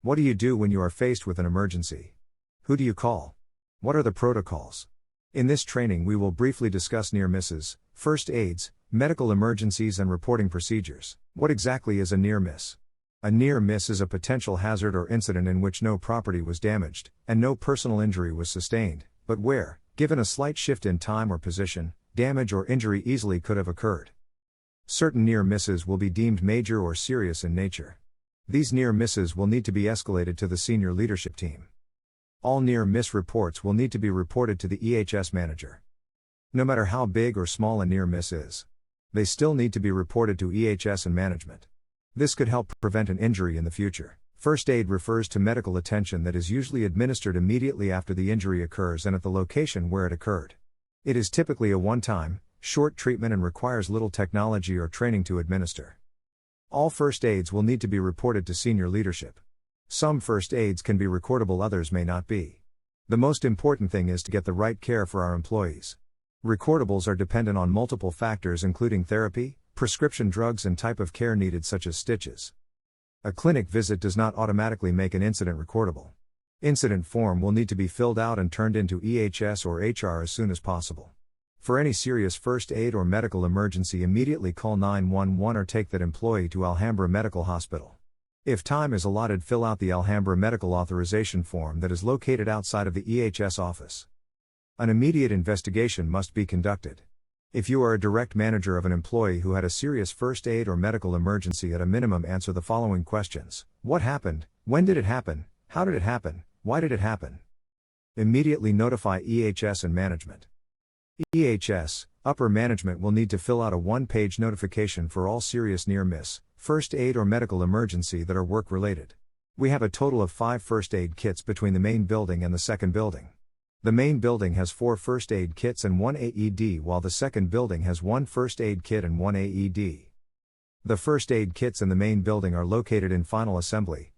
What do you do when you are faced with an emergency? Who do you call? What are the protocols? In this training we will briefly discuss near misses, first aids, medical emergencies and reporting procedures. What exactly is a near miss? A near miss is a potential hazard or incident in which no property was damaged, and no personal injury was sustained, but where, given a slight shift in time or position, damage or injury easily could have occurred. Certain near misses will be deemed major or serious in nature. These near misses will need to be escalated to the senior leadership team. All near miss reports will need to be reported to the EHS manager. No matter how big or small a near miss is, they still need to be reported to EHS and management. This could help prevent an injury in the future. First aid refers to medical attention that is usually administered immediately after the injury occurs and at the location where it occurred. It is typically a one-time, short treatment and requires little technology or training to administer. All first aids will need to be reported to senior leadership. Some first aids can be recordable, others may not be. The most important thing is to get the right care for our employees. Recordables are dependent on multiple factors including therapy, prescription drugs and type of care needed such as stitches. A clinic visit does not automatically make an incident recordable. Incident form will need to be filled out and turned into EHS or HR as soon as possible. For any serious first aid or medical emergency, immediately call 911 or take that employee to Alhambra Medical Hospital. If time is allotted, fill out the Alhambra Medical Authorization form that is located outside of the EHS office. An immediate investigation must be conducted. If you are a direct manager of an employee who had a serious first aid or medical emergency, at a minimum answer the following questions. What happened? When did it happen? How did it happen? Why did it happen? Immediately notify EHS and management. EHS, upper management will need to fill out a one-page notification for all serious near-miss, first aid or medical emergency that are work-related. We have a total of 5 first aid kits between the main building and the second building. The main building has 4 first aid kits and 1 AED, while the second building has 1 first aid kit and 1 AED. The first aid kits in the main building are located in final assembly,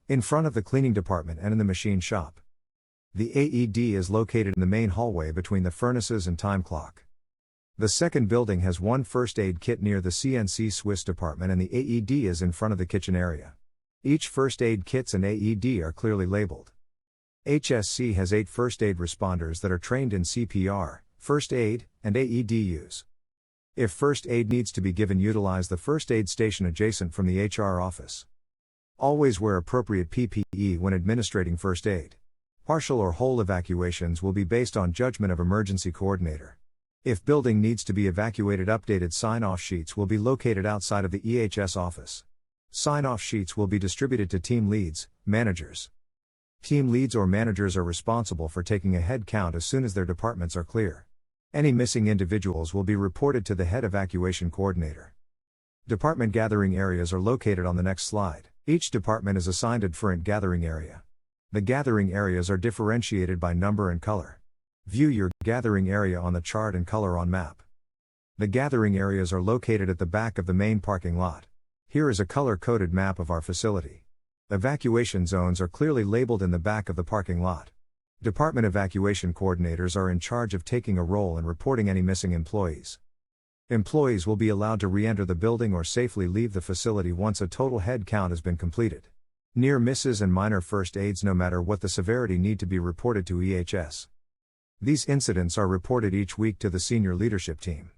in front of the cleaning department and in the machine shop. The AED is located in the main hallway between the furnaces and time clock. The second building has 1 first aid kit near the CNC Swiss department and the AED is in front of the kitchen area. Each first aid kits and AED are clearly labeled. HSC has 8 first aid responders that are trained in CPR, first aid, and AED use. If first aid needs to be given, utilize the first aid station adjacent from the HR office. Always wear appropriate PPE when administering first aid. Partial or whole evacuations will be based on judgment of emergency coordinator. If building needs to be evacuated, updated sign-off sheets will be located outside of the EHS office. Sign-off sheets will be distributed to team leads, managers. Team leads or managers are responsible for taking a head count as soon as their departments are clear. Any missing individuals will be reported to the head evacuation coordinator. Department gathering areas are located on the next slide. Each department is assigned a different gathering area. The gathering areas are differentiated by number and color. View your gathering area on the chart and color on map. The gathering areas are located at the back of the main parking lot. Here is a color-coded map of our facility. Evacuation zones are clearly labeled in the back of the parking lot. Department evacuation coordinators are in charge of taking a roll and reporting any missing employees. Employees will be allowed to re-enter the building or safely leave the facility once a total head count has been completed. Near misses and minor first aids, no matter what the severity, need to be reported to EHS. These incidents are reported each week to the senior leadership team.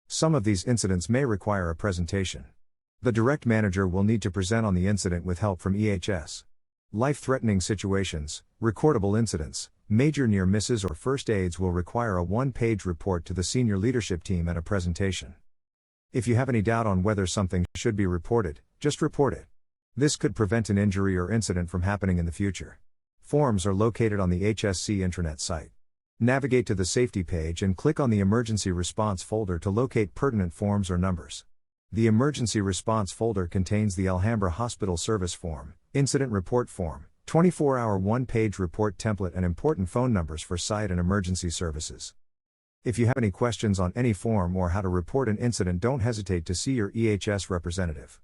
Some of these incidents may require a presentation. The direct manager will need to present on the incident with help from EHS. Life-threatening situations, recordable incidents, major near misses or first aids will require a one-page report to the senior leadership team and a presentation. If you have any doubt on whether something should be reported, just report it. This could prevent an injury or incident from happening in the future. Forms are located on the HSC intranet site. Navigate to the safety page and click on the emergency response folder to locate pertinent forms or numbers. The emergency response folder contains the Alhambra Hospital Service Form, Incident Report Form, 24-hour one-page report template and important phone numbers for site and emergency services. If you have any questions on any form or how to report an incident, don't hesitate to see your EHS representative.